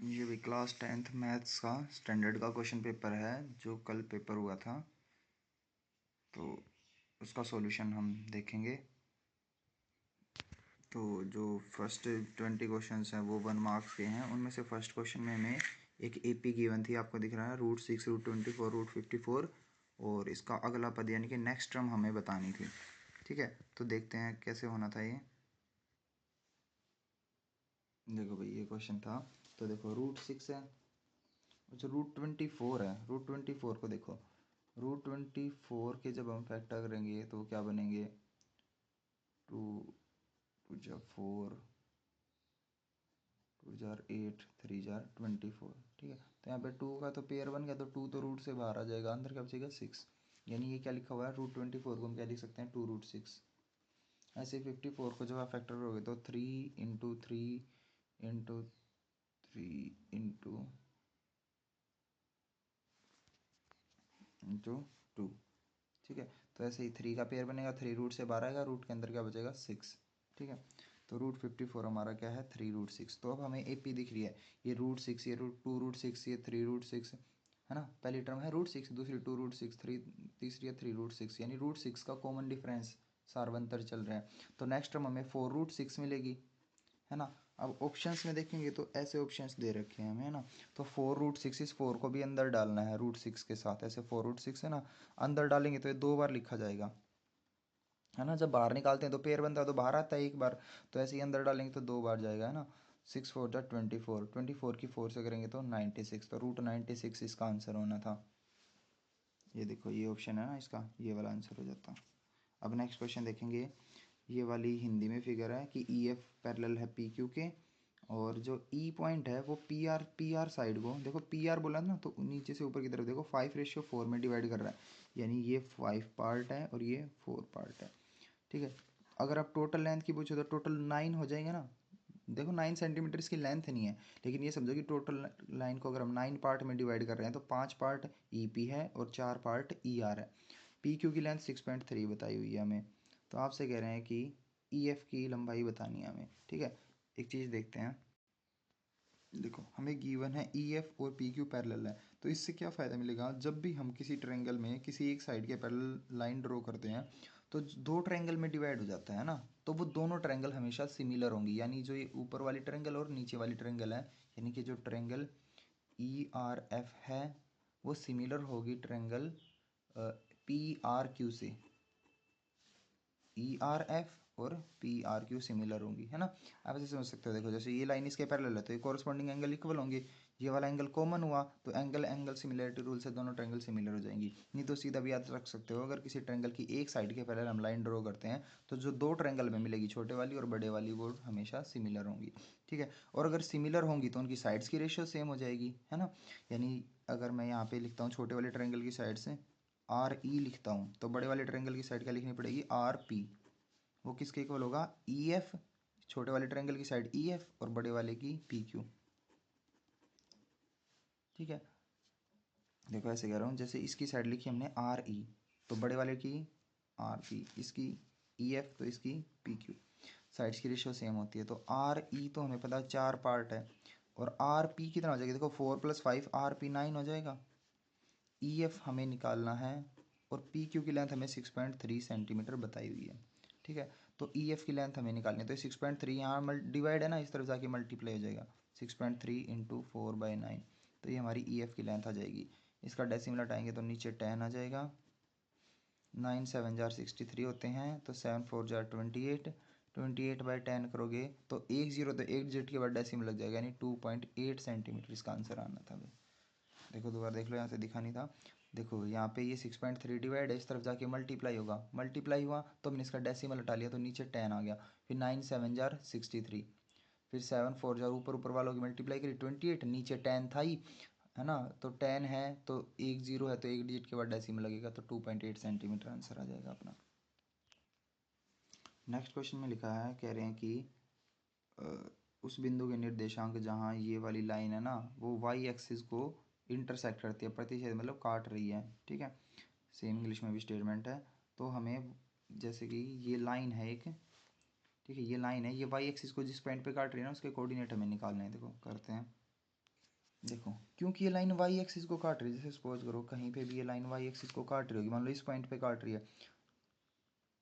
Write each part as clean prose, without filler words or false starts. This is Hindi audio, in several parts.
ये भी क्लास 10th मैथ्स का स्टैंडर्ड का क्वेश्चन पेपर है जो कल पेपर हुआ था, तो उसका सॉल्यूशन हम देखेंगे। तो जो फर्स्ट 20 क्वेश्चंस हैं वो 1 मार्क्स के हैं। उनमें से फर्स्ट क्वेश्चन में हमें एक एपी गिवन थी, आपको दिख रहा है √6 √24 √54, और इसका अगला पद यानी कि नेक्स्ट टर्म हमें बतानी थी। ठीक है, तो देखते हैं कैसे होना था ये। देखो भाई ये क्वेश्चन था, तो देखो √6 है, अच्छा √24 है। √24 को देखो, √24 के जब हम फैक्टर करेंगे तो क्या बनेंगे, 2 2 4, 2 8 3 24। ठीक है, तो यहाँ पे 2 का तो पेयर बन गया, तो 2 तो रूट से बाहर आ जाएगा, अंदर क्या बचेगा 6। यानी ये क्या लिखा हुआ है, √24 को हम क्या लिख सकते हैं, 2√6। ऐसे 54 को जब आप फैक्टर करोगे तो 3 × 3 × 3 × 2। ठीक है, तो ऐसे ही 3 का पेयर बनेगा, 3 रूट से बाहर आएगा, रूट के अंदर क्या बचेगा 6। ठीक है, तो √54 हमारा क्या है, 3 √6। तो अब हमें एपी दिख रही है, ये √6, ये √2 √6, ये 3 √6 है ना। पहली टर्म है √6, दूसरी 2 √6, तीसरी है 3 √6, यानी √6 का कॉमन डिफरेंस सार्वंतर चल रहा है। तो नेक्स्ट टर्म हमें 4 √6 मिलेगी, है ना। अब ऑप्शंस में देखेंगे तो ऐसे ऑप्शंस दे रखे हैं हमें, है ना। तो 4 √6, इस 4 को भी अंदर डालना है √6 के साथ, ऐसे 4 √6 है ना, अंदर डालेंगे तो ये 2 बार लिखा जाएगा, है ना। जब बाहर निकालते हैं तो पेयर बनता है तो बाहर आता है 1 बार, तो ऐसे ही अंदर डालेंगे तो 2 बार जाएगा, है ना। 6 4 = 24, 24 की 4 से करेंगे तो 96, तो √96 इसका आंसर होना था। ये देखो ये ऑप्शन है ना इसका, ये वाला आंसर हो जाता। अब नेक्स्ट क्वेश्चन देखेंगे, ये वाली हिंदी में फिगर है कि ई एफ पैरेलल है पी क्यू के, और जो ई पॉइंट है वो पी आर साइड को, देखो पी आर बोला ना तो नीचे से ऊपर की तरफ देखो 5:4 में डिवाइड कर रहा है, यानी ये 5 पार्ट है और ये 4 पार्ट है। ठीक है, अगर आप टोटल लेंथ की पूछो तो टोटल 9 हो जाएंगे ना। देखो 9 सेंटीमीटर इसकी लेंथ नहीं है, लेकिन ये समझो कि टोटल लाइन को अगर हम 9 पार्ट में डिवाइड कर रहे हैं तो 5 पार्ट ई पी है और 4 पार्ट ई आर है। पी क्यू की लेंथ 6.3 बताई हुई है हमें, तो आपसे कह रहे हैं कि ई एफ की लंबाई बतानी है हमें। ठीक है, एक चीज़ देखते हैं, देखो हमें गिवन है ई एफ और पी क्यू पैरेलल है, तो इससे क्या फ़ायदा मिलेगा, जब भी हम किसी ट्रायंगल में किसी एक साइड के पैरेलल लाइन ड्रॉ करते हैं तो 2 ट्रायंगल में डिवाइड हो जाता है ना, तो वो दोनों ट्रायंगल हमेशा सिमिलर होंगी, यानी जो ये ऊपर वाली ट्रायंगल और नीचे वाली ट्रायंगल है, यानी कि जो ट्रायंगल ई आर एफ है वो सिमिलर होगी ट्रायंगल पी आर क्यू से। ई आर एफ और पी आर क्यू सिमिलर होंगी, है ना। आप ऐसे समझ सकते हो, देखो जैसे ये लाइन इसके पैरेलल है तो ये कॉरस्पॉन्डिंग एंगल इक्वल होंगे, ये वाला एंगल कॉमन हुआ तो एंगल एंगल सिमिलरिटी रूल से दोनों ट्रायंगल सिमिलर हो जाएंगी। नहीं तो सीधा भी याद रख सकते हो, अगर किसी ट्रायंगल की एक साइड के पैरेलल हम लाइन ड्रॉ करते हैं तो जो 2 ट्रायंगल में मिलेगी, छोटे वाली और बड़े वाली, वो हमेशा सिमिलर होंगी। ठीक है, और अगर सिमिलर होंगी तो उनकी साइड्स की रेशियो सेम हो जाएगी, है ना। यानी अगर मैं यहाँ पे लिखता हूँ छोटे वाले ट्रायंगल की साइड से आर ई लिखता हूँ, तो बड़े वाले ट्रायंगल की साइड क्या लिखनी पड़ेगी, आर पी। वो किसके इक्वल होगा, ई एफ, छोटे वाले ट्रायंगल की साइड ई एफ और बड़े वाले की पी क्यू। ठीक है, देखो ऐसे कह रहा हूँ, जैसे इसकी साइड लिखी हमने आर ई, तो बड़े वाले की आर पी, इसकी ई एफ तो इसकी पी क्यू, साइड्स की रेशियो सेम होती है। तो आर ई तो हमें पता है 4 पार्ट है, और आर पी कितना हो जाएगा, देखो 4 + 5 आर पी 9 हो जाएगा। ई एफ हमें निकालना है और पी क्यू की लेंथ हमें 6.3 सेंटीमीटर बताई हुई है। ठीक है, तो ई एफ की लेंथ हमें निकालनी है, तो 6.3 यहाँ डिवाइड है ना, इस तरफ जाके मल्टीप्लाई हो जाएगा, 6.3 × 4/9, तो ये हमारी ई एफ की लेंथ आ जाएगी। इसका डेसिमल हटाएंगे तो नीचे 10 आ जाएगा, 9 7 जार 63 होते हैं, तो 7 4 जार 28, 28/10 करोगे तो 1 0, तो 1 डिजिट के बाद डेसिमल लग जाएगा, यानी 2.8 सेंटीमीटर इसका आंसर आना था भाई। देखो दोबारा देख लो, यहाँ से दिखा नहीं था, देखो यहाँ पे ये 6.3 डिवाइड है, इस तरफ जाके मल्टीप्लाई होगा, मल्टीप्लाई हुआ तो हमने इसका डेसिमल हटा लिया तो नीचे 10 आ गया, फिर 9 7 जार 63, फिर 7 4 जार ऊपर ऊपर वालों की मल्टीप्लाई करी 28, नीचे 10 था ही, है ना। तो 10 है तो 1 0 है तो 1 डिजिट के बाद डेसिमल लगेगा, तो 2.8 सेंटीमीटर आंसर आ जाएगा अपना। नेक्स्ट क्वेश्चन में लिखा है, कह रहे हैं कि उस बिंदु के निर्देशांक जहाँ ये वाली लाइन है ना वो वाई एक्सिस को इंटरसेक्ट करती है, प्रतिच्छेद मतलब काट रही है। ठीक है, सेम इंग्लिश में भी स्टेटमेंट है। तो हमें जैसे कि ये लाइन है एक, ठीक है ये लाइन है, ये वाई एक्सिस को जिस पॉइंट पे काट रही है ना उसके कोऑर्डिनेट हमें निकालने हैं। देखो करते हैं, देखो क्योंकि ये लाइन वाई एक्सिस को काट रही है, जैसे सपोज करो कहीं पे भी ये लाइन वाई एक्सिस को काट रही होगी, मान लो इस पॉइंट पे काट रही है,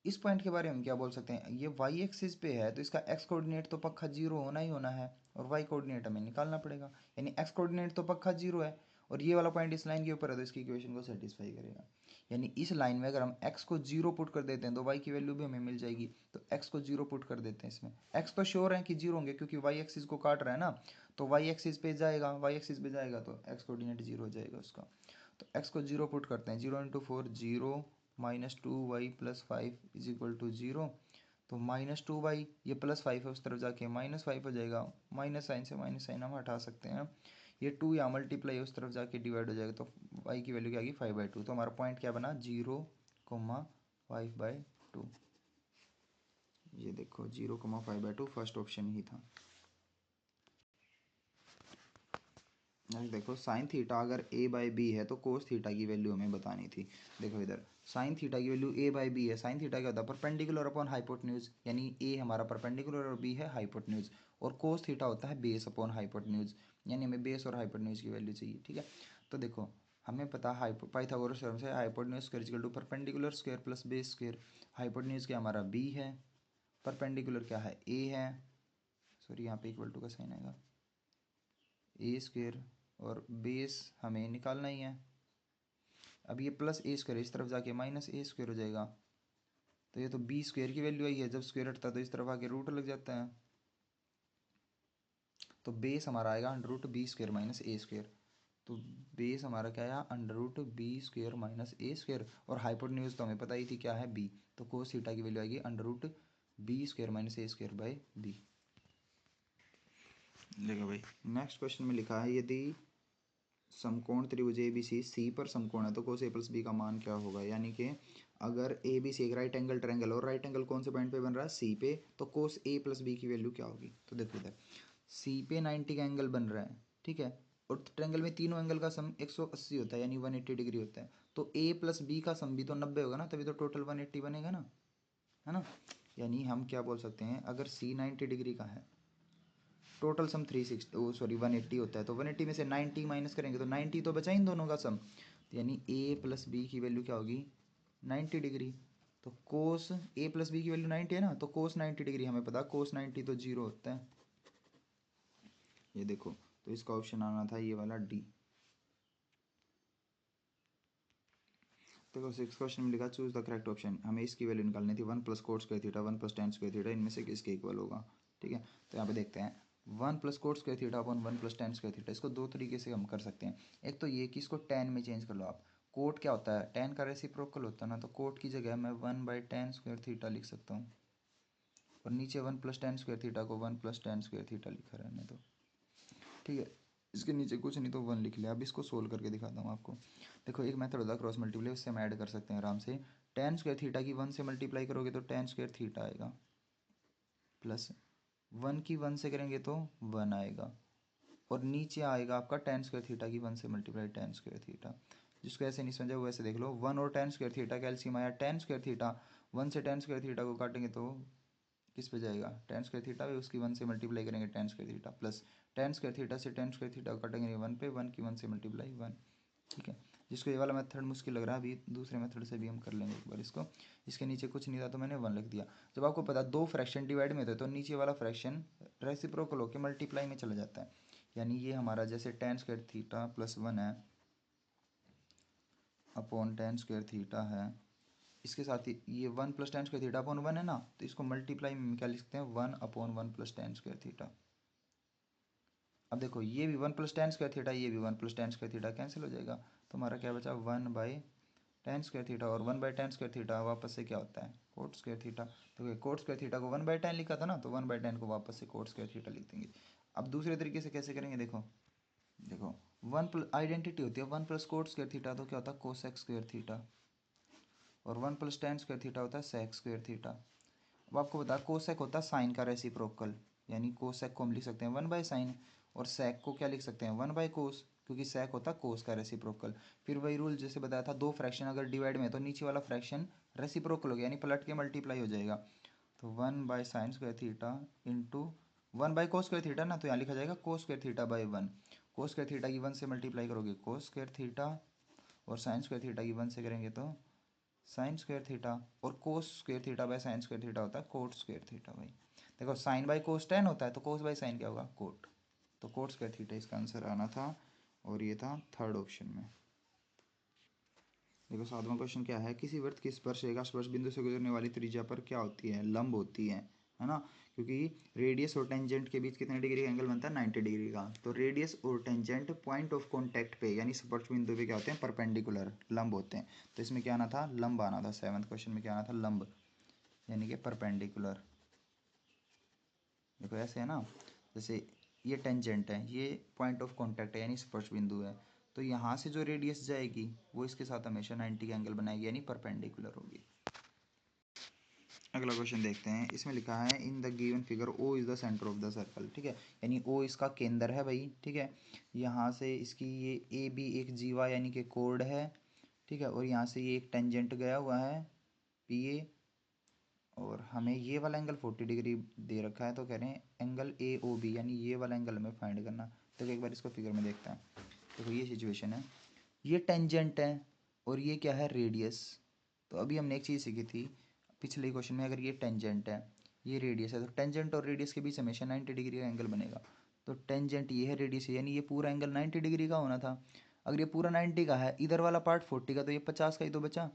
इस पॉइंट के बारे में क्या बोल सकते हैं, ये वाई एक्सिस पे है तो इसका एक्स कोऑर्डिनेट तो पक्का जीरो होना ही होना है, और वाई कोऑर्डिनेट हमें निकालना पड़ेगा, यानी एक्स कोऑर्डिनेट तो पक्का जीरो है, और ये वाला पॉइंट इस लाइन के ऊपर है तो इसकी इक्वेशन को सेटिस्फाई करेगा। यानी इस लाइन में अगर हम x को जीरो पुट कर देते हैं तो y की वैल्यू भी हमें मिल जाएगी, तो x को जीरो पुट कर देते हैं इसमें, x तो श्योर है कि जीरो होंगे क्योंकि y एक्सिस को काट रहा है ना, तो y एक्सिस पे जाएगा, y एक्सिस पे जाएगा तो x कोऑर्डिनेट जीरो हो जाएगा उसका। तो x को जीरो पुट करते हैं, zero into four zero, minus two y plus five is equal to zero, तो माइनस टू वाई, ये प्लस फाइव है उस तरफ जाके माइनस फाइव हो जाएगा, माइनस साइन से माइनस साइन हम हटा सकते हैं, ये टू या मल्टीप्लाई उस तरफ जाके डिवाइड हो जाएगा, तो वाई की वैल्यू क्या आ गई 5/2, तो हमारा पॉइंट क्या बना 0,5/2, ये देखो 0,5/2 फर्स्ट ऑप्शन ही था। नेक्स्ट देखो साइन थीटा अगर a/b है तो कोस थीटा की वैल्यू हमें बतानी थी। देखो इधर साइन थीटा की वैल्यू a/b है, साइन थीटा क्या होता है परपेंडिकुलर अपॉन हाइपोटेन्यूज, यानी a हमारा परपेंडिकुलर और b है हाइपोटेन्यूज, और कोस थीटा होता है बेस अपॉन हाइपोटेन्यूज, यानी हमें बेस और हाइपोटेन्यूज की वैल्यू चाहिए। ठीक है, तो देखो हमें पता है पाइथागोरस थ्योरम से hypotenuse square equal to perpendicular square plus base square, hypotenuse क्या हमारा b है, परपेंडिकुलर क्या है a है, सॉरी यहाँ पे इक्वल टू का साइन आएगा ए स्क्वायर, और बेस हमें निकालना ही है। अब ये प्लस ए स्क्वायर इस तरफ जाके माइनस ए स्क्वायर हो जाएगा, तो ये तो बी स्क्वायर की वैल्यू आई है, जब स्क्वायर हटता है तो इस तरफ आके रूट लग जाता है, तो बेस हमारा आएगा under root b square minus a square, तो बेस हमारा क्या आया under root b square minus a square, और हाइपोटेन्यूज तो हमें पता ही थी क्या है बी, तो कोस थीटा की वैल्यू आएगी under root b square minus a square by b. देखो भाई नेक्स्ट क्वेश्चन में लिखा है यदि समकोण त्रिभुज ए बी सी पर समकोण है तो कोस ए प्लस बी का मान क्या होगा, यानी कि अगर ए बी सी एक राइट एंगल ट्रायंगल, और राइट एंगल कौन से पॉइंट पे बन रहा है सी पे, तो कोस ए प्लस बी की वैल्यू क्या होगी। तो देखो इधर सी पे 90 का एंगल बन रहा है, ठीक है, और ट्रायंगल में तीनों एंगल का सम 180 होता है, यानी 180 डिग्री होता है, तो ए प्लस बी का सम भी तो 90 होगा ना, तभी तो टोटल 180 बनेगा ना, है ना। यानी हम क्या बोल सकते हैं, अगर सी 90 डिग्री का है, टोटल सम 360 ओ सॉरी 180 होता है, तो 180 में से 90 माइनस करेंगे तो 90 तो बचा इन दोनों का सम, तो यानी ए प्लस बी की वैल्यू क्या होगी 90 डिग्री, तो कोस ए प्लस बी की वैल्यू 90 है ना, तो कोस 90 डिग्री हमें पता कोस 90 तो जीरो होता है, ये देखो, तो इसका ऑप्शन आना था ये वाला डी। देखो सिक्स क्वेश्चन में लिखा चूज द करेक्ट ऑप्शन, हमें इसकी वैल्यू निकालनी थी 1 + cos² थीटा 1 + tan² इनमें से किसके इक्वल होगा। ठीक है, तो यहाँ पे देखते हैं 1 + cos² theta upon 1 + tan² theta, इसको दो तरीके से हम कर सकते हैं। एक तो ये कि इसको tan में चेंज कर लो आप, कोट क्या होता है tan का रेसिप्रोकल होता है ना, तो कोट की जगह मैं 1/tan² थीटा लिख सकता हूँ, और नीचे 1 + tan² थीटा को 1 + tan² थीटा लिखा रहने दो। ठीक है, इसके नीचे कुछ नहीं तो 1 लिख लिया। अब इसको सोल्व करके दिखाता हूँ आपको। देखो एक मेथड होता है क्रॉस मल्टीप्लाई, उससे हम ऐड कर सकते हैं आराम से। tan² थीटा की 1 से मल्टीप्लाई करोगे तो tan² थीटा आएगा, प्लस 1 की 1 से करेंगे तो 1 आएगा, और नीचे आएगा आपका tan² थीटा की 1 से मल्टीप्लाई tan² थीटा, जिसको ऐसे नहीं समझा वैसे देख लो, 1 और tan² थीटा कैल्सियम आया, tan² थीटा 1 से tan² थीटा को काटेंगे तो किस पे जाएगा tan² थीटा पे, उसकी 1 से मल्टीप्लाई करेंगे tan² theta, plus tan² theta से tan² थीटा को काटेंगे 1 पे, 1 की 1 से मल्टीप्लाई 1। ठीक है, जिसको ये वाला मेथड मुश्किल लग रहा है, अभी दूसरे मेथड से भी हम कर लेंगे एक बार इसको। इसके नीचे कुछ नहीं था तो मैंने 1 लिख दिया। जब आपको पता दो फ्रैक्शन डिवाइड में होते तो नीचे वाला फ्रैक्शन रेसिप्रोकल होकर मल्टीप्लाई में चला जाता है, यानी ये हमारा जैसे tan² थीटा प्लस 1 है अपॉन tan² थीटा है, इसके साथ ही ये 1 + tan² थीटा अपॉन 1 है ना, तो इसको मल्टीप्लाई में क्या लिख सकते हैं 1 अपॉन 1 + tan² थीटा। अब देखो ये भी 1 + tan² थीटा, ये भी 1 + tan² थीटा कैंसिल हो जाएगा, तो हमारा क्या बचा 1/tan² थीटा, और 1/tan² थीटा वापस से क्या होता है cot² थीटा, तो cot² थीटा को 1/tan लिखा था ना, तो 1/tan को वापस से cot² थीटा लिख देंगे। अब दूसरे तरीके से कैसे करेंगे, देखो देखो आइडेंटिटी होती है 1 + cot² थीटा तो क्या होता है cosec² थीटा, और 1 + tan² थीटा होता है sec² थीटा। अब आपको बता कोसेक होता है साइन का रेसिप्रोकल, यानी कोसेक को हम लिख सकते हैं 1/sin, और सेक को क्या लिख सकते हैं 1/cos, क्योंकि सेक होता है कोस का रेसिप्रोकल। फिर वही रूल जैसे बताया था, दो फ्रैक्शन अगर डिवाइड में है तो नीचे वाला फ्रैक्शन रेसिप्रोकल हो गया, यानी पलट के मल्टीप्लाई हो जाएगा, तो 1/sin² theta into 1 by cos square theta ना, तो यहाँ लिखा जाएगा cos square theta by 1। Cos square theta की 1 से मल्टीप्लाई करोगे कोस स्क्वायर थीटा, और साइन स्क्वायर थीटा की 1 से करेंगे तो साइन स्क्वायर थीटा, और cos square theta by sine square theta होता है कोट स्क्वायर थीटा भाई। देखो साइन बाई कोस टेन होता है, तो कोस बाई साइन क्या होगा कोट, तो कोट स्क्वायर थीटा इसका आंसर आना था, और ये था थर्ड ऑप्शन में। देखो 7वां क्वेश्चन क्या है, किसी वृत्त की स्पर्श रेखा स्पर्श बिंदु से गुजरने वाली त्रिज्या पर क्या होती है, लंब होती है ना, क्योंकि रेडियस और टेंजेंट के बीच कितने डिग्री का एंगल बनता है, 90 डिग्री का। तो रेडियस और टेंजेंट पॉइंट ऑफ कॉन्टैक्ट पे यानी स्पर्श बिंदु पे क्या होते हैं, परपेंडिकुलर लंब होते हैं। तो इसमें क्या आना था, लंब आना था। 7वें क्वेश्चन में क्या आना था, लंब यानी कि परपेंडिकुलर। देखो ऐसे है ना, जैसे ये टेंजेंट है, ये पॉइंट ऑफ कॉन्टैक्ट है यानी स्पर्श बिंदु है, तो यहाँ से जो रेडियस जाएगी वो इसके साथ हमेशा 90 का एंगल बनाएगी यानी परपेंडिकुलर होगी। अगला क्वेश्चन देखते हैं, इसमें लिखा है in the given figure O is the centre of the circle. ठीक है, यानी ओ इसका केंद्र है भाई। ठीक है, यहाँ से इसकी ये ए बी एक जीवा यानी कि कोड है। ठीक है, और यहाँ से ये एक टेंजेंट गया हुआ है पी ए, और हमें ये वाला एंगल 40 डिग्री दे रखा है, तो कह रहे हैं एंगल ए ओ बी यानी ये वाला एंगल हमें फाइंड करना। तो एक बार इसको फिगर में देखते हैं। देखो ये सिचुएशन है, ये टेंजेंट है और ये क्या है रेडियस। तो अभी हमने एक चीज़ सीखी थी पिछले क्वेश्चन में, अगर ये टेंजेंट है ये रेडियस है, तो टेंजेंट और रेडियस के बीच हमेशा 90 डिग्री का एंगल बनेगा। तो टेंजेंट ये है, रेडियस है, यानी ये पूरा एंगल 90 डिग्री का होना था। अगर ये पूरा 90 का है, इधर वाला पार्ट 40 का, तो ये 50 का ही तो बचा,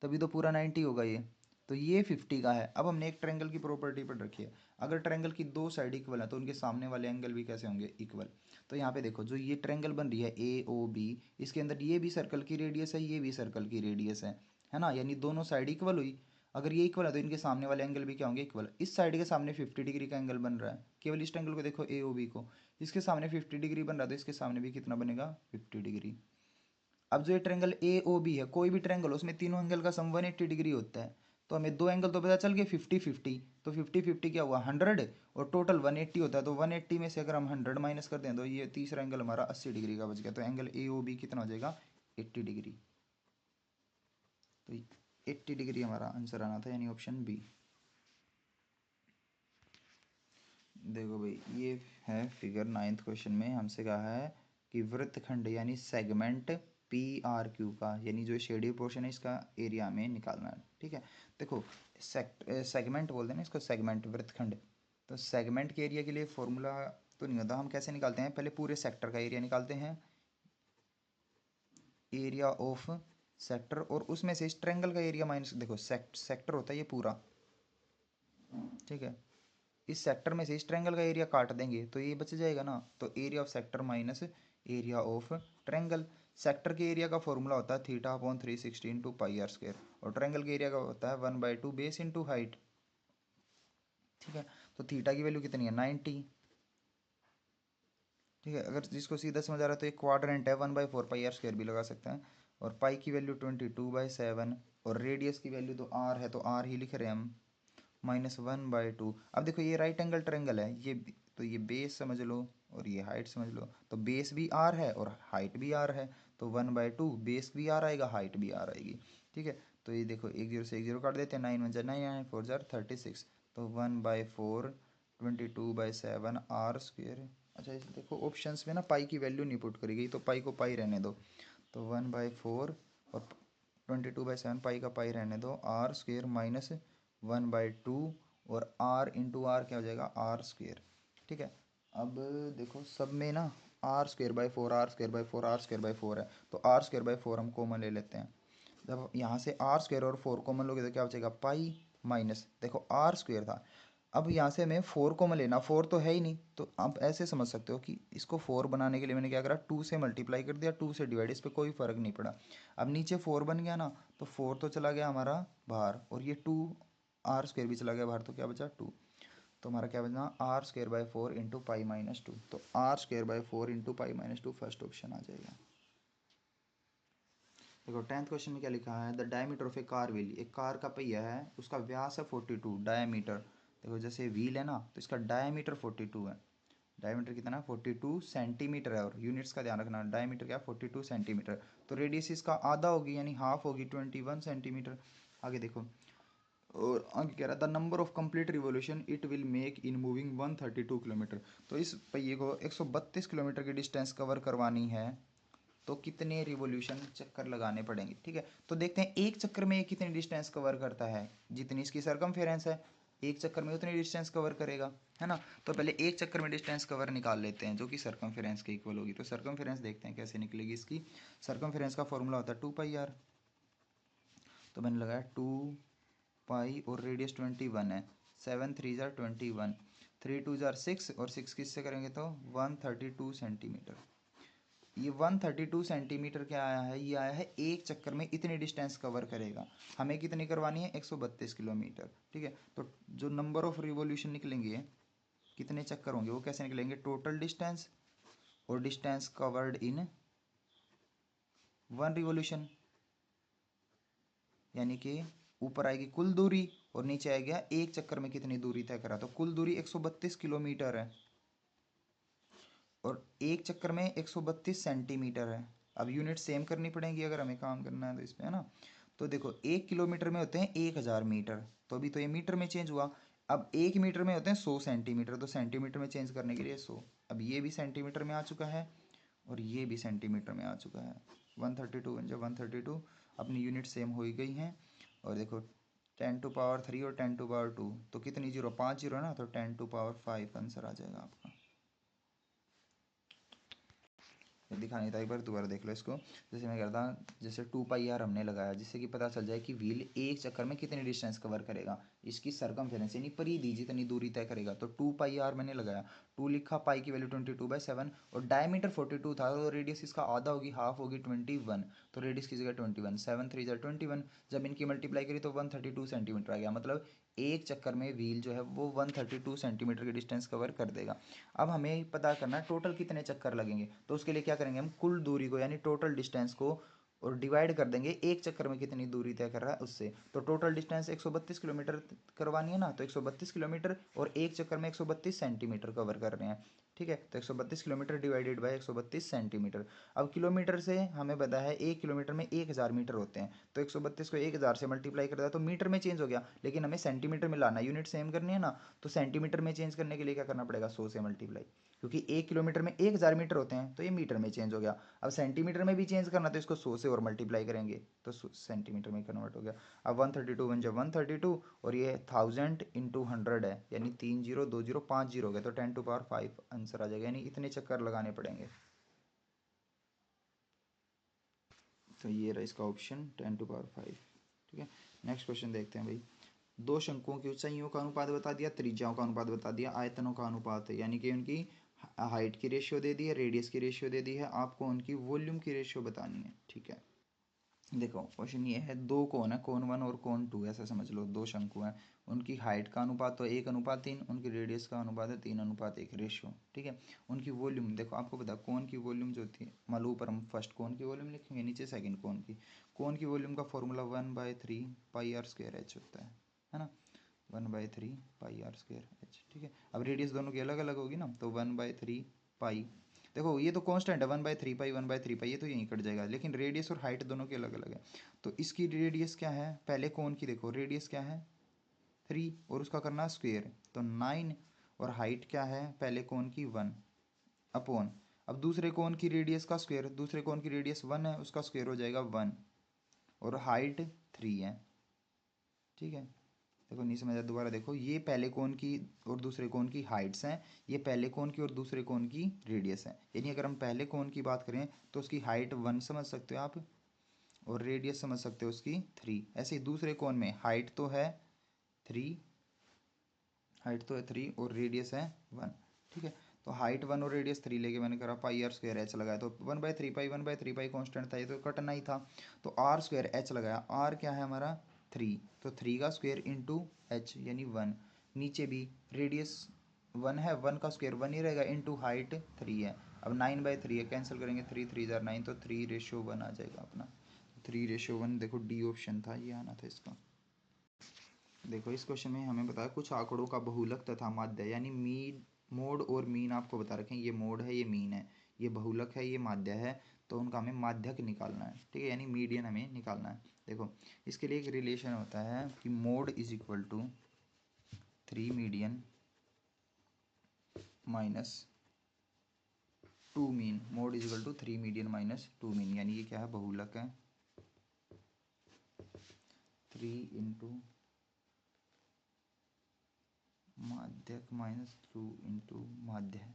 तभी तो पूरा 90 होगा ये। तो ये 50 का है। अब हमने एक ट्रायंगल की प्रॉपर्टी पढ़ रखी है, अगर ट्रायंगल की दो साइड इक्वल है तो उनके सामने वाले एंगल भी कैसे होंगे, इक्वल। तो यहाँ पे देखो जो ये ट्रायंगल बन रही है ए ओ बी, इसके अंदर ये भी सर्कल की रेडियस है, ये भी सर्कल की रेडियस है ना, यानी दोनों साइड इक्वल हुई। अगर ये इक्वल है तो इनके सामने वाले एंगल भी क्या होंगे, इक्वल। इस साइड के सामने 50 डिग्री का एंगल बन रहा है, केवल इस ट्रायंगल को देखो ए ओ बी को, इसके सामने 50 डिग्री बन रहा है, तो इसके सामने भी कितना बनेगा, 50 डिग्री। अब जो ये ट्रायंगल ए ओ बी है, कोई भी ट्रायंगल हो उसमें तीनों एंगल का सम 180 डिग्री होता है। तो हमें दो एंगल तो पता चल गए 50-50, तो 50-50 क्या हुआ 100, और टोटल 180 होता है, तो 180 में से अगर हम 100 माइनस कर दें तो ये तीसरा एंगल हमारा 80 डिग्री का बच गया। तो एंगल ए ओ बी कितना हो जाएगा, 80 डिग्री। तो 80 डिग्री हमारा आंसर आना था, यानी ऑप्शन बी। देखो भाई ये है फिगर 9th क्वेश्चन में हमसे कहा है कि वृत्तखंड यानी सेगमेंट पी आर क्यू का, यानी जो शेडिंग पोर्शन है इसका एरिया हमें निकालना है। ठीक है, देखो सेगमेंट बोलते हैं ना इसको, सेगमेंट वृत्तखंड। तो सेगमेंट के एरिया के लिए फॉर्मूला तो नहीं होता, हम कैसे निकालते हैं, पहले पूरे सेक्टर का एरिया निकालते हैं, एरिया ऑफ सेक्टर, और उसमें से इस ट्रायंगल का एरिया माइनस, देखो सेक्टर होता है ये पूरा। ठीक है, इस सेक्टर में से इस ट्रायंगल का एरिया काट देंगे तो ये बच जाएगा ना, तो area of sector minus area of triangle. Sector के एरिया का फॉर्मूला होता है theta upon 360 into pi r square, और ट्रायंगल के एरिया का होता है 1/2 बेस इंटू हाइट। ठीक है, तो थीटा की वैल्यू कितनी है 90। ठीक है, अगर जिसको सीधा समझ आ रहा है तो एक क्वाड्रेंट है 1/4 पाई आर स्क्वायर भी लगा सकते हैं, और पाई की वैल्यू 22/7, और रेडियस की वैल्यू तो आर है तो आर ही लिख रहे हैं हम, -1/2। अब देखो ये राइट एंगल ट्रायंगल है, तो ये बेस समझ लो और ये हाइट समझ लो, तो बेस भी आर है और हाइट भी आर है, तो 1/2 बेस भी आर आएगा, हाइट भी आर आएगी। ठीक है, तो ये देखो एक जीरो से एक जीरो काट देते हैं, 9 1 9 9 4 36, तो 1/4 22/7 आर स्क्वेयर। अच्छा इसे देखो ऑप्शंस में ना पाई की वैल्यू नहीं पुट करी गई, तो पाई को पाई रहने दो, तो 1/4 और 22/7 पाई का पाई रहने दो, आर स्क्वेयर माइनस 1/2, और आर इंटू आर क्या हो जाएगा, आर स्क्वेयर। ठीक है, अब देखो सब में ना r²/4 r²/4 r²/4 है, तो r²/4 हम कॉमन ले लेते हैं। जब यहाँ से r² और 4 कॉमन लोगे तो क्या बचेगा, पाई माइनस, देखो r² था, अब यहाँ से हमें 4 कॉमन लेना, 4 तो है ही नहीं, तो आप ऐसे समझ सकते हो कि इसको 4 बनाने के लिए मैंने क्या करा, 2 से मल्टीप्लाई कर दिया, 2 से डिवाइड, इस पर कोई फ़र्क नहीं पड़ा। अब नीचे 4 बन गया ना, तो 4 तो चला गया हमारा बाहर, और ये 2 r² भी चला गया बाहर, तो क्या बचा 2। तो हमारा क्या बचना, r²/4 इंटू पाई माइनस 2, तो r²/4 into pi minus 2 first option आ जाएगा। देखो 10th क्वेश्चन में क्या लिखा है, the diameter of a car wheel, एक कार का पहिया है उसका व्यास है 42, डायमीटर। देखो जैसे व्हील है ना, तो इसका डायमीटर 42 है, डायमीटर कितना है 42 सेंटीमीटर है, और यूनिट्स का ध्यान रखना, डायमीटर क्या 42 सेंटीमीटर, तो रेडियस इसका आधा होगी यानी हाफ होगी 21 सेंटीमीटर। आगे देखो, और आगे कह रहा था number of complete revolution it will make in moving 132 kilometre. तो इस पहिए को 132 किलोमीटर की डिस्टेंस कवर करवानी है तो कितने रिवोल्यूशन चक्कर लगाने पड़ेंगे। ठीक है, तो देखते हैं एक चक्कर में ये कितनी डिस्टेंस कवर करता है, जितनी इसकी सरकमफेरेंस है एक चक्कर में उतनी डिस्टेंस कवर करेगा, है ना। तो पहले एक चक्कर में डिस्टेंस कवर निकाल लेते हैं जो कि सरकमफेरेंस के इक्वल होगी। तो सरकमफेरेंस देखते हैं कैसे निकलेगी इसकी। सरकमफेरेंस का फॉर्मूला होता है 2πr। तो मैंने लगाया 2π और रेडियस 21 है, 7 3 जार 21, 3 2 जार 6 और 6 किससे करेंगे तो 132 सेंटीमीटर। ये 132 सेंटीमीटर क्या आया है, ये आया है एक चक्कर में इतनी डिस्टेंस कवर करेगा। हमें कितनी करवानी है 132 किलोमीटर। ठीक है, तो जो नंबर ऑफ रिवोल्यूशन निकलेंगे कितने चक्कर होंगे वो कैसे निकलेंगे, टोटल डिस्टेंस और distance covered in one revolution, यानी कि ऊपर आएगी कुल दूरी और नीचे आएगा एक चक्कर में कितनी दूरी तय करा। तो कुल दूरी 132 किलोमीटर है और एक चक्कर में 132 सेंटीमीटर है। अब यूनिट सेम करनी पड़ेगी अगर हमें काम करना है तो इसमें, है ना। तो देखो 1 किलोमीटर में होते हैं 1000 मीटर, तो अभी तो ये मीटर में चेंज हुआ। अब 1 मीटर में होते हैं 100 सेंटीमीटर, तो सेंटीमीटर में चेंज करने के लिए 100। अब ये भी सेंटीमीटर में आ चुका है और ये भी सेंटीमीटर में आ चुका है। 132 बन जाए 132, अपनी यूनिट सेम हो ही गई हैं। और देखो 10⁻³ और 10⁻², तो कितनी जीरो, 5 जीरो ना, तो 10⁻5 आंसर आ जाएगा आपका। दिखा नहीं था, एक बार दोबारा देख लो इसको। जैसे मैं करता, जैसे 2πr हमने लगाया जिससे कि पता चल जाए कि व्हील एक चक्कर में कितनी डिस्टेंस कवर करेगा, इसकी सरकमफेरेंस यानी परिधि जितनी दूरी तय करेगा। तो 2πr मैंने लगाया, 2 लिखा, पाई की वैल्यू 22/7 और डायमीटर 42 था, तो रेडियस इसका आधा होगी, हाफ होगी 21, तो रेडियस की जगह 21, 7 3 21। जब इनकी मल्टीप्लाई करी तो 132 सेंटीमीटर आ गया, मतलब एक चक्कर में व्हील जो है वो 132 सेंटीमीटर की डिस्टेंस कवर कर देगा। अब हमें पता करना है टोटल कितने चक्कर लगेंगे, तो उसके लिए क्या करेंगे हम, कुल दूरी को यानी टोटल डिस्टेंस को और डिवाइड कर देंगे एक चक्कर में कितनी दूरी तय कर रहा है उससे। तो टोटल डिस्टेंस 132 किलोमीटर करवानी है ना, तो 132 किलोमीटर और एक चक्कर में 132 सेंटीमीटर कवर कर रहे हैं। ठीक है, तो 132 किलोमीटर डिवाइडेड बाय 132 सेंटीमीटर। अब किलोमीटर से हमें पता है 1 किलोमीटर में 1000 मीटर होते हैं, तो 132 को 1000 से मल्टीप्लाई कर दिया तो मीटर में चेंज हो गया, लेकिन हमें सेंटीमीटर में लाना, यूनिट सेम करनी है ना। तो सेंटीमीटर में चेंज करने के लिए क्या करना पड़ेगा, 100 से मल्टीप्लाई, क्योंकि 1 किलोमीटर में 1000 मीटर होते हैं, तो ये मीटर में चेंज हो गया। अब सेंटीमीटर में भी चेंज करना तो इसको 100 से और मल्टीप्लाई करेंगे तो सेंटीमीटर में कन्वर्ट हो गया। अब 132 बन जाए 132 और ये 1000 इंटू 100 है, यानी 3 जीरो 2 जीरो 5 जीरो हो गया, तो 10⁵ आंसर आ जाएगा, यानी इतने चक्कर लगाने पड़ेंगे। तो ये रहा इसका ऑप्शन 10⁵। ठीक है, नेक्स्ट क्वेश्चन देखते हैं भाई। दो शंकुओं की ऊंचाइयों का अनुपात बता दिया, त्रिज्याओं का अनुपात बता दिया, आयतनों का अनुपात है, यानी कि उनकी हाइट की रेशियो दे दी है, रेडियस की रेशियो दे दी है, आपको उनकी वॉल्यूम की रेशियो बतानी है। ठीक है, देखो क्वेश्चन ये है, दो कोण है, कोण 1 और कोण 2, ऐसा समझ लो दो शंकु हैं, उनकी हाइट का अनुपात तो 1:3, उनकी रेडियस का अनुपात है 3:1 रेशियो। ठीक है, उनकी वॉल्यूम देखो, आपको पता कोण की वॉल्यूम जो होती है, मान लो ऊपर हम फर्स्ट कोण की वॉल्यूम लिखेंगे, नीचे सेकंड कोण की वॉल्यूम का फॉर्मूला 1/3πr² होता है ना, 1/3πr²। ठीक है, अब रेडियस दोनों की अलग अलग होगी ना, तो 1/3π, देखो ये तो कांस्टेंट है 1/3π 1/3π, ये तो यहीं कट जाएगा, लेकिन रेडियस और हाइट दोनों की अलग अलग है। तो इसकी रेडियस क्या है, पहले कोण की देखो रेडियस क्या है 3 और उसका करना स्क्वेयर, तो 9, और हाइट क्या है पहले कोण की 1 अपॉन, अब दूसरे कोण की रेडियस का स्क्वेयर, दूसरे कोण की रेडियस 1 है उसका स्क्वेयर हो जाएगा 1 और हाइट 3 है। ठीक है, देखो नहीं समझ आया, दोबारा देखो, ये पहले कोण की और दूसरे कोण की हाइट्स हैं, ये पहले कोण की और दूसरे कोण की रेडियस है, यानी अगर हम पहले कोण की बात करें तो उसकी हाइट 1 समझ सकते हो आप और रेडियस समझ सकते हो उसकी 3। ऐसे ही दूसरे कोण में हाइट तो है 3, और रेडियस है 1। ठीक है, तो हाइट 1 और रेडियस 3 लेके मैंने करा πr² लगाया, तो 1/3π 1/3π कॉन्स्टेंट था, ये तो कटना ही था, तो r² लगाया, r क्या है हमारा 3, तो 3 का स्क्वेयर इंटू h यानी 1, नीचे भी रेडियस 1 है, 1 का स्क्वेयर 1 ही रहेगा, इंटू हाइट 3 है। अब 9/3 है, कैंसिल करेंगे, 3 3 जार 9, तो 3:1 आ जाएगा अपना, 3:1। देखो डी ऑप्शन था, ये आना था इसका। देखो इस क्वेश्चन में हमें बताया कुछ आंकड़ों का बहुलक तथा माध्य यानी मीन मोड और मीन आपको बता रखे हैं, ये मोड है, ये मीन है, ये बहुलक है, ये माध्य है, तो उनका हमें माध्यक निकालना है, ठीक है, यानी मीडियन हमें निकालना है। देखो इसके लिए एक रिलेशन होता है कि mode is equal to 3 median minus 2 mean. Mode is equal to 3 median minus 2 mean, यानी ये क्या है, बहुलक है, 3 इंटू माध्यक माइनस 2 इंटू माध्य है,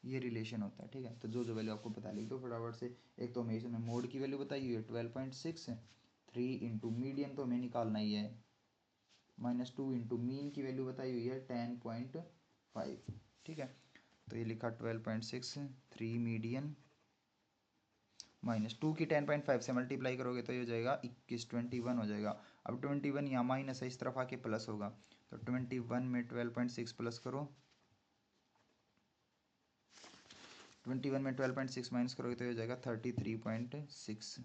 ये रिलेशन होता है, ठीक है। तो जो जो वैल्यू आपको पता लिख दो फटाफट से। एक तो हमें इसमें मोड की वैल्यू बताई हुई है 12.6, 3 इंटू मीडियन तो हमें निकालना ही है, माइनस 2 इंटू मीन की वैल्यू बताई हुई है 10.5, ठीक है। तो ये लिखा 12.6, 3 मीडियन माइनस 2 की 10.5 से मल्टीप्लाई करोगे तो ये हो जाएगा 21, 21 हो जाएगा। अब 21 यहाँ माइनस है, इस तरफ आके प्लस होगा, तो 21 में 12.6 प्लस करो, 21 में 12.6 माइनस करोगे तो ये हो जाएगा 33.6।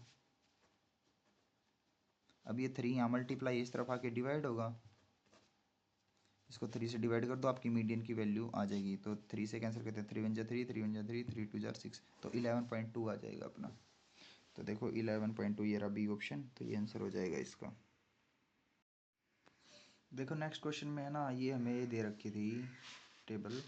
अब ये 3 यहाँ मल्टीप्लाई इस तरफ आके डिवाइड होगा, इसको 3 से डिवाइड कर दो, आपकी मीडियन की वैल्यू आ जाएगी। तो 3 से कैंसिल करते हैं, 3 1 जा 3, 3 1 जा 3, 3 2 जा 6, तो 11.2 आ जाएगा अपना। तो देखो 11.2 ये रहा बी ऑप्शन, तो ये आंसर हो जाएगा इसका। देखो नेक्स्ट क्वेश्चन में है ना, ये हमें दे रखी थी टेबल,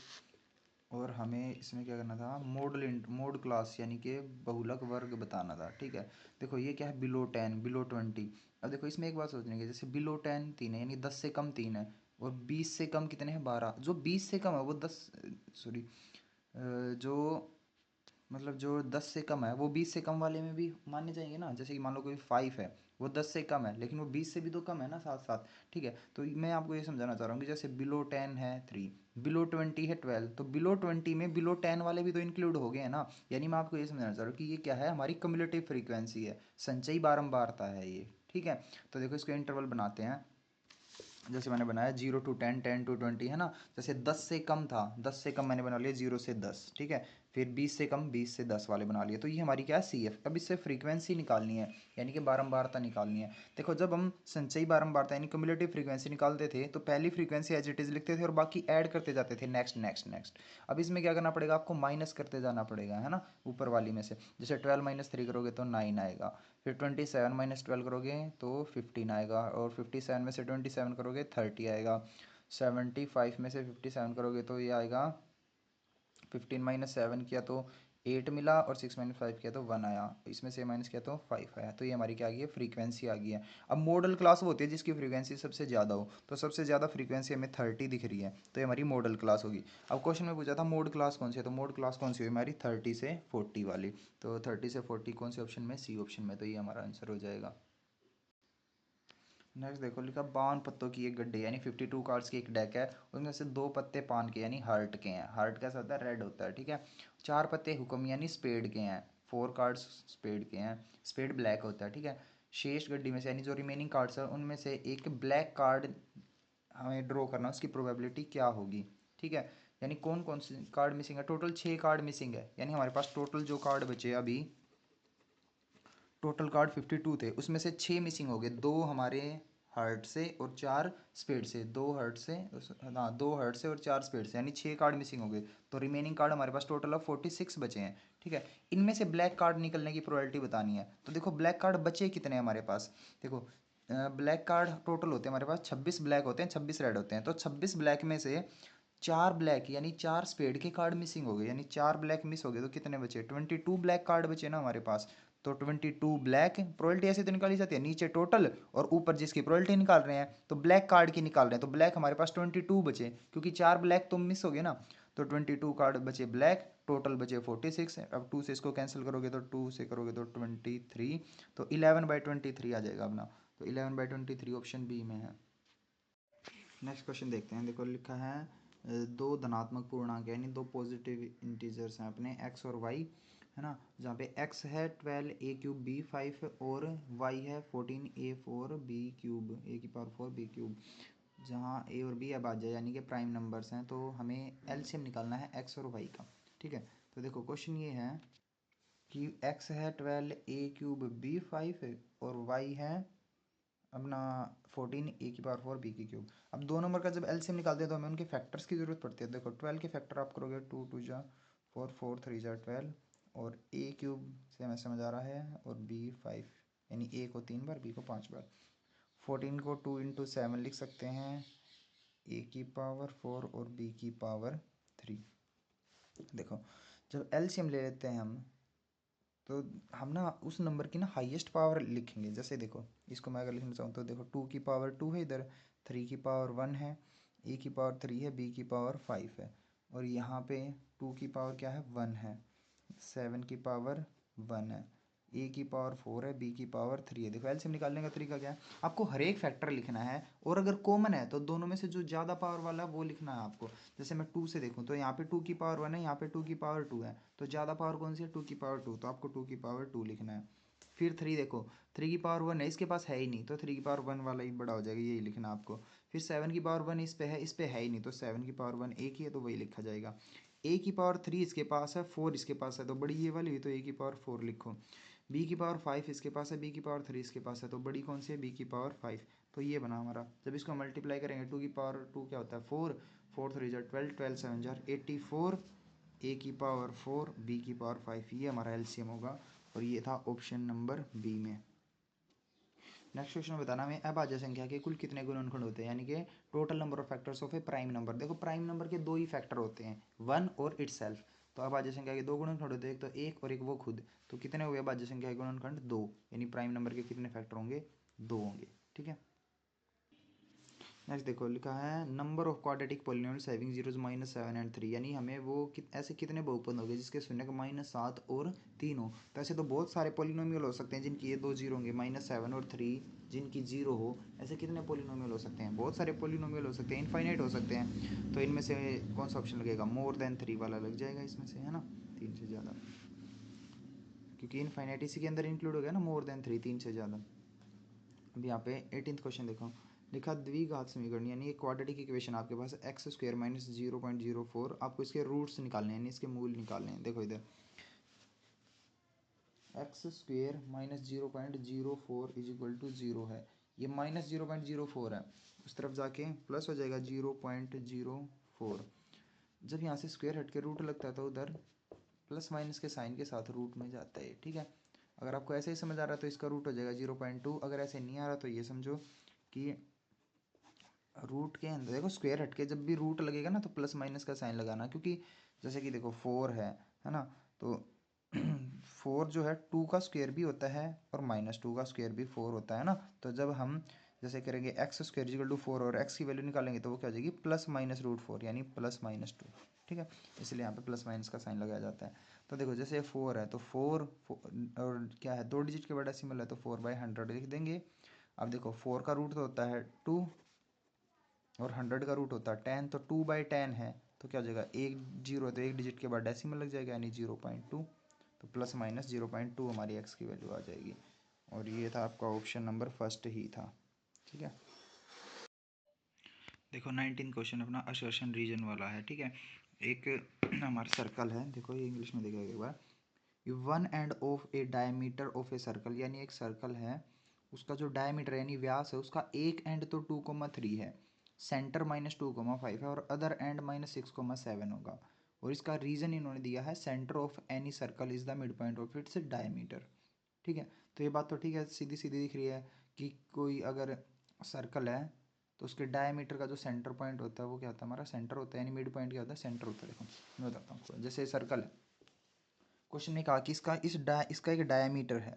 और हमें इसमें क्या करना था, मोड क्लास यानी कि बहुलक वर्ग बताना था, ठीक है। देखो ये क्या है, बिलो 10, बिलो 20। अब देखो इसमें एक बात सोचने की, जैसे बिलो 10 3 है, यानी 10 से कम 3 है, और 20 से कम कितने हैं, 12। जो 20 से कम है वो 10, सॉरी, जो मतलब जो 10 से कम है वो 20 से कम वाले में भी मानने जाएंगे ना। जैसे कि मान लो कोई 5 है, वो 10 से कम है, लेकिन वो 20 से भी तो कम है ना साथ साथ, ठीक है। तो मैं आपको ये समझाना चाह रहा हूँ कि जैसे बिलो 10 है 3, बिलो 20 है 12, तो बिलो 20 में बिलो 10 वाले भी तो इंक्लूड हो गए हैं ना। यानी मैं आपको ये समझाना चाह रहा हूँ कि ये क्या है, हमारी कम्युलेटिव फ्रीक्वेंसी है, संचयी बारंबारता है ये, ठीक है। तो देखो इसको इंटरवल बनाते हैं, जैसे मैंने बनाया 0 to 10, 10 to 20, है ना। जैसे 10 से कम था, 10 से कम मैंने बना लिया 0 से 10, ठीक है। फिर 20 से कम 20 से 10 वाले बना लिए, तो ये हमारी क्या है, सी एफ। अब इससे फ्रीक्वेंसी निकालनी है, यानी कि बारंबारता निकालनी है। देखो जब हम संचयी बारंबारता यानी क्युमुलेटिव फ्रीक्वेंसी निकालते थे, तो पहली फ्रीक्वेंसी एज इट इज लिखते थे और बाकी ऐड करते जाते थे, नेक्स्ट नेक्स्ट नेक्स्ट। अब इसमें क्या करना पड़ेगा, आपको माइनस करते जाना पड़ेगा, है ना, ऊपर वाली में से। जैसे 12 माइनस 3 करोगे तो 9 आएगा, फिर 27 माइनस 12 करोगे तो 15 आएगा, और 57 में से 27 करोगे 30 आएगा, 75 में से 57 करोगे तो ये आएगा, 15 - 7 किया तो 8 मिला, और 6 - 5 किया तो 1 आया, इसमें से माइनस किया तो 5 आया। तो ये हमारी क्या आ गई है, फ्रीक्वेंसी आ गई है। अब मॉडल क्लास वो होती है जिसकी फ्रीक्वेंसी सबसे ज़्यादा हो, तो सबसे ज़्यादा फ्रीक्वेंसी हमें 30 दिख रही है, तो ये हमारी मॉडल क्लास होगी। अब क्वेश्चन में पूछा था मोड क्लास कौन सी है, तो मोड क्लास कौन सी हुई हमारी, 30 से 40 वाली। तो 30 से 40 कौन से ऑप्शन में, सी ऑप्शन में, तो ये हमारा आंसर हो जाएगा। नेक्स्ट देखो लिखा 52 पत्तों की एक गड्ढे, यानी 52 कार्ड्स की एक डेक है, उसमें से 2 पत्ते पान के यानी हार्ट के हैं, हार्ट कैसा होता है, रेड होता है, ठीक है। 4 पत्ते हुक्म यानी स्पेड के हैं, 4 कार्ड्स स्पेड के हैं, स्पेड ब्लैक होता है, ठीक है। शेष गड्डी में से यानी जो रिमेनिंग कार्ड्स है उनमें से एक ब्लैक कार्ड हमें ड्रॉ करना, उसकी प्रोबेबिलिटी क्या होगी, ठीक है। यानी कौन कौन से कार्ड मिसिंग है, टोटल 6 कार्ड मिसिंग है, यानी हमारे पास टोटल जो कार्ड बचे अभी, टोटल कार्ड 52 थे, उसमें से 6 मिसिंग हो गए, 2 हमारे हार्ट से और 4 स्पेड से, 2 हार्ट से, हाँ 2 हार्ट से और 4 स्पेड से, यानी 6 कार्ड मिसिंग हो गए। तो रिमेनिंग कार्ड हमारे पास टोटल ऑफ 46 बचे हैं, ठीक है। इनमें से ब्लैक कार्ड निकलने की प्रोबेबिलिटी बतानी है। तो देखो ब्लैक कार्ड बचे कितने हैं हमारे पास, देखो ब्लैक कार्ड टोटल होते हैं हमारे पास 26 ब्लैक होते हैं, 26 रेड होते हैं, तो 26 ब्लैक में से 4 ब्लैक यानी 4 स्पेड के कार्ड मिसिंग हो गए, यानी 4 ब्लैक मिस हो गए, तो कितने बचे, 22 ब्लैक कार्ड बचे ना हमारे पास। तो 22 ब्लैक, प्रोबेबिलिटी ऐसे तो निकाली जाती है, नीचे टोटल और ऊपर जिसकी प्रोबेबिलिटी निकाल रहे हैं, तो ब्लैक कार्ड की निकाल रहे हैं, तो ब्लैक हमारे पास 22 बचे, क्योंकि 4 ब्लैक तो मिस हो गए ना। तो 22 कार्ड बचे ब्लैक, टोटल बचे 46। अब 2 से इसको कैंसिल करोगे तो 2 से करोगे तो 23, तो 11/23 आ जाएगा अपना। तो 11/23 ऑप्शन बी में है। नेक्स्ट क्वेश्चन देखते हैं, देखो लिखा है दो धनात्मक पूर्णांक यानी दो पॉजिटिव इंटीजर्स हैं अपने x और y, है ना, जहाँ पे x है 12a³ b5 और y है 14a4b³ a⁴b³, जहाँ a और b अभाज्य यानी कि प्राइम नंबर्स हैं, तो हमें एलसीएम निकालना है x और y का, ठीक है। तो देखो क्वेश्चन ये है कि x है 12a³ b5 और y है अपना 14 ए की पावर 4 बी की क्यूब। अब दो नंबर का जब एलसीएम निकालते हैं तो हमें उनके फैक्टर्स की ज़रूरत पड़ती है। देखो 12 के फैक्टर आप करोगे 2 2 जा 4 4 3 जा 12 और ए क्यूब से हमें समझ आ रहा है और बी 5 यानी ए को 3 बार बी को 5 बार। 14 को 2 इंटू 7 लिख सकते हैं ए की पावर 4 और बी की पावर 3। देखो जब एलसीएम ले लेते हैं तो हम ना उस नंबर की ना हाईएस्ट पावर लिखेंगे। जैसे देखो इसको मैं अगर लिखना चाहूँ तो देखो 2 की पावर 2 है इधर, 3 की पावर 1 है, ए की पावर 3 है, बी की पावर 5 है और यहाँ पे 2 की पावर क्या है 1 है, 7 की पावर 1 है, ए की पावर 4 है, बी की पावर 3 है। देखो एलसीएम निकालने का तरीका क्या है, आपको हर एक फैक्टर लिखना है और अगर कॉमन है तो दोनों में से जो ज़्यादा पावर वाला है वो लिखना है आपको। जैसे मैं 2 से देखूँ तो यहाँ पे 2 की पावर 1 है, यहाँ पे 2 की पावर 2 है, तो ज़्यादा पावर कौन सी है 2 की पावर 2, तो आपको 2 की पावर 2 लिखना है। फिर 3 देखो 3 की पावर 1 है, इसके पास है ही नहीं तो 3 की पावर 1 वाला ही बड़ा हो जाएगा, यही लिखना आपको। फिर 7 की पावर 1 इस पे है ही नहीं तो 7 की पावर 1 एक ही है तो वही लिखा जाएगा। ए की पावर 3 इसके पास है, 4 इसके पास है तो बड़ी ये वाली हुई तो ए की पावर 4 लिखो। बी की पावर 5 इसके पास है, बी की पावर 3 इसके पास है तो बड़ी कौन सी है बी की पावर 5। तो ये बना हमारा। जब इसको मल्टीप्लाई करेंगे 2 की पावर 2 क्या होता है 4, 4 3 जार 12, 12 7 जार 84, ए की पावर 4 बी की पावर 5, ये हमारा एलसीएम होगा और ये था ऑप्शन नंबर बी में। नेक्स्ट क्वेश्चन बताना हमें अभाज्य संख्या के कुल कितने गुणनखंड होते हैं, यानी कि total number of factors of A prime number. देखो प्राइम नंबर के दो ही फैक्टर होते हैं, 1 और इटसेल्फ। तो अभाज्य संख्या के दो गुणनखंड होते हैं, एक तो एक और एक वो खुद। तो कितने हुए अभाज्य संख्या के गुणनखंड 2, यानी प्राइम नंबर के कितने फैक्टर होंगे 2 होंगे। ठीक है नेक्स्ट देखो लिखा है number of quadratic polynomials having zeros -7 and 3, यानी हमें वो ऐसे कितने बहुपद हो गए जिसके शून्य का -7 और 3 हो। तो ऐसे तो बहुत सारे पॉलिनोमियल हो सकते हैं जिनकी ये दो जीरो होंगे, -7 और 3 जिनकी जीरो हो। ऐसे कितने पॉलिनोमियल हो सकते हैं, बहुत सारे पॉलिनोमियल हो सकते हैं, इनफाइनाइट हो सकते हैं। तो इनमें से कौन सा ऑप्शन लगेगा, मोर देन 3 वाला लग जाएगा इसमें से, है ना, 3 से ज़्यादा, क्योंकि इनफाइनाइट इसी के अंदर इंक्लूड हो गया ना, मोर देन 3 3 से ज़्यादा। अब यहाँ पे 18th क्वेश्चन देखो लिखा द्विघात समीकरण, यानी एक क्वाड्रेटिक इक्वेशन आपके पास एक्स स्क्वायर माइनस 0.04, आपको इसके रूट्स निकालने हैं यानी इसके मूल निकालने हैं। देखो इधर x square minus 0.04 is equal to 0 है, ये -0.04 है, उस तरफ जाके प्लस हो जाएगा 0.04। जब यहाँ से स्क्वायर हट के रूट लगता है तो उधर प्लस माइनस के साइन के साथ रूट में जाता है। ठीक है, अगर आपको ऐसे ही समझ आ रहा है तो इसका रूट हो जाएगा 0.2, अगर ऐसे नहीं आ रहा तो ये समझो कि रूट के अंदर देखो स्क्वायर हट के जब भी रूट लगेगा ना तो प्लस माइनस का साइन लगाना, क्योंकि जैसे कि देखो 4 है ना, तो 4 जो है 2 का स्क्वायर भी होता है और -2 का स्क्वायर भी 4 होता है ना। तो जब हम जैसे करेंगे एक्स स्क्वायर इक्वल टू 4 और एक्स की वैल्यू निकालेंगे तो वो क्या हो जाएगी +-√4 यानी +-2। ठीक है, इसलिए यहाँ पे प्लस माइनस का साइन लगाया जाता है। तो देखो जैसे 4 है तो 4 और क्या है 2 डिजिट के बड़ा डेसिमल है तो 4/100 लिख देंगे। अब देखो 4 का रूट तो होता है 2 और 100 का रूट होता है 10, तो 2/10 है तो क्या हो जाएगा, एक जीरो तो एक डिजिट के बाद डेसिमल लग जाएगा यानी 0.2, तो +-0.2 हमारी एक्स की वैल्यू आ जाएगी। और ये था आपका ऑप्शन नंबर फर्स्ट ही था। ठीक है, देखो 19 क्वेश्चन अपना असर्शन रीजन वाला है। ठीक है, एक हमारा सर्कल है, देखो ये इंग्लिश में देखा एक बार, one end of a diameter of a circle, यानी एक सर्कल है उसका जो डायमीटर यानी व्यास है उसका एक एंड तो 2,3 है, सेंटर -2,5 है और अदर एंड -6,7 होगा। और इसका रीजन इन्होंने दिया है centre of any circle is the mid point of its diameter. ठीक है, तो ये बात तो ठीक है, सीधी सीधी दिख रही है कि कोई अगर सर्कल है तो उसके डायमीटर का जो सेंटर पॉइंट होता है वो क्या होता है, हमारा सेंटर होता है, यानी मिड पॉइंट क्या होता है, सेंटर होता है। देखो मैं बताता हूँ आपको, जैसे सर्कल है, क्वेश्चन ने कहा कि इसका एक डायमीटर है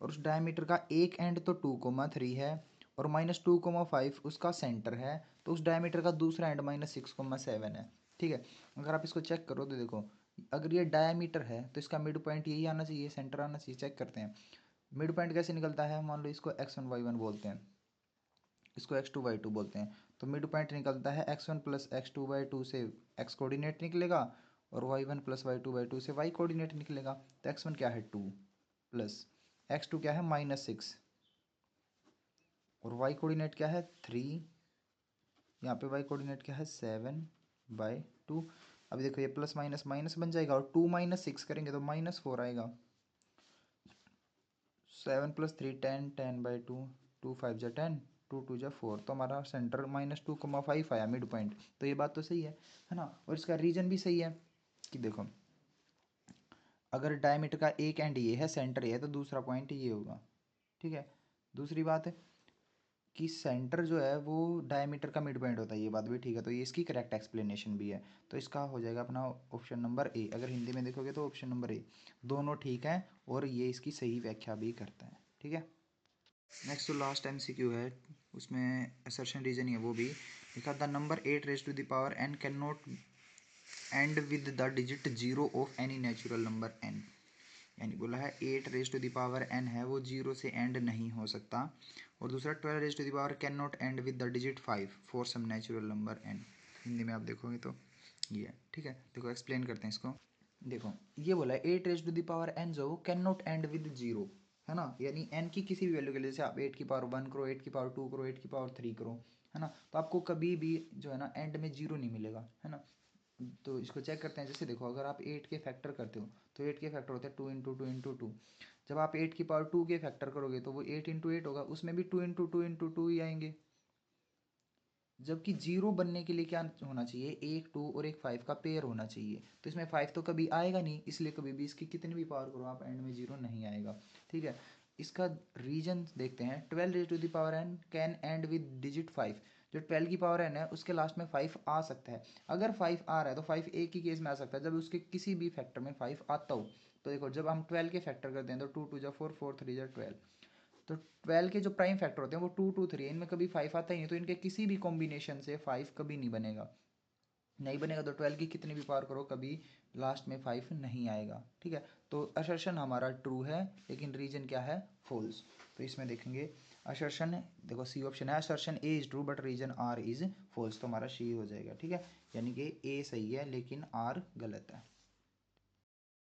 और उस डायमीटर का एक एंड तो 2,3 है और -2,5 उसका सेंटर है, तो उस डायमीटर का दूसरा एंड -6,7 है। ठीक है, अगर आप इसको चेक करो तो देखो अगर ये डायमीटर है तो इसका मिड पॉइंट यही आना चाहिए, सेंटर आना चाहिए। चेक करते हैं मिड पॉइंट कैसे निकलता है, मान लो इसको x1 y1 बोलते हैं, इसको x2 y2 बोलते हैं, तो मिड पॉइंट निकलता है x1 + x2 y2 से x कोऑर्डिनेट निकलेगा और y1 + y2 y2 से y कोऑर्डिनेट निकलेगा। तो x1 क्या है 2 प्लस x2 क्या है -6 और y कोऑर्डिनेट क्या है 3, यहाँ पे y कोऑर्डिनेट क्या है 7/2। अभी देखो ये प्लस माइनस माइनस बन जाएगा और 2 - 6 करेंगे तो -4 आएगा, 7 + 3 10, 10/2 2 5 जा 10, 2 2 जा 4, तो हमारा सेंटर -2,5 आया मिड पॉइंट। तो ये बात तो सही है ना। और इसका रीजन भी सही है कि देखो अगर डायमीटर का एक एंड ये है, सेंटर ये है, तो दूसरा पॉइंट ये होगा, ठीक है। दूसरी बात है कि सेंटर जो है वो डायमीटर का मिड पॉइंट होता है, ये बात भी ठीक है। तो ये इसकी करेक्ट एक्सप्लेनेशन भी है। तो इसका हो जाएगा अपना ऑप्शन नंबर ए। अगर हिंदी में देखोगे तो ऑप्शन नंबर ए, दोनों ठीक है और ये इसकी सही व्याख्या भी करता है, ठीक है। नेक्स्ट तो लास्ट MCQ है, उसमें असर्शन रीजन ही है वो भी लिखा। The number 8 raise to the power n can not end with the digit 0 of any natural number n। यानी बोला है 8 raise to the power n है वो 0 से एंड नहीं हो सकता। और दूसरा 12 raise to the power can not end with the digit 5 for some natural number n। Hindi में आप देखोगे तो ये है, ठीक है। देखो एक्सप्लेन करते हैं इसको। देखो ये बोला है 8 raise to the power n जो कैन नॉट एंड विद 0, है ना। यानी n की किसी भी वैल्यू के लिए, जैसे आप 8 की पावर 1 करो, 8 की पावर 2 करो, 8 की पावर 3 करो, है ना, तो आपको कभी भी जो है ना एंड में 0 नहीं मिलेगा, है ना। तो इसको चेक करते हैं। जैसे देखो अगर आप 8 के फैक्टर करते हो तो 8 के फैक्टर होते हैं 2 इंटू 2 इंटू 2। जब आप 8 की पावर 2 के फैक्टर करोगे तो वो 8 इंटू 8 होगा, उसमें भी 2 इंटू 2 इंटू 2 ही आएंगे। जबकि जीरो बनने के लिए क्या होना चाहिए, एक 2 और एक 5 का पेयर होना चाहिए। तो इसमें 5 तो कभी आएगा नहीं, इसलिए कभी भी इसकी कितनी भी पावर करो आप एंड में 0 नहीं आएगा, ठीक है। इसका रीजन देखते हैं। 12 raise to the power n can end with digit 5। जो 12 की पावर n है उसके लास्ट में 5 आ सकता है। अगर 5 आ रहा है तो 5 एक ही केस में आ सकता है, जब उसके किसी भी फैक्टर में 5 आता हो। तो देखो जब हम 12 के फैक्टर करते हैं तो 2 2 जा 4, 4 3 जा 12। तो 12 के जो प्राइम फैक्टर होते हैं वो 2 2 3 है, इनमें कभी 5 आता ही नहीं। तो इनके किसी भी कॉम्बिनेशन से 5 कभी नहीं बनेगा, नहीं बनेगा। तो 12 की कितनी भी पावर करो कभी लास्ट में 5 नहीं आएगा, ठीक है। तो असर्शन हमारा ट्रू है, लेकिन रीजन क्या है, फॉल्स। तो इसमें देखेंगे असर्शन, देखो सी ऑप्शन है, assertion A is true but reason R is false. तो हमारा सी हो जाएगा, ठीक है। यानी कि ए सही है लेकिन आर गलत है।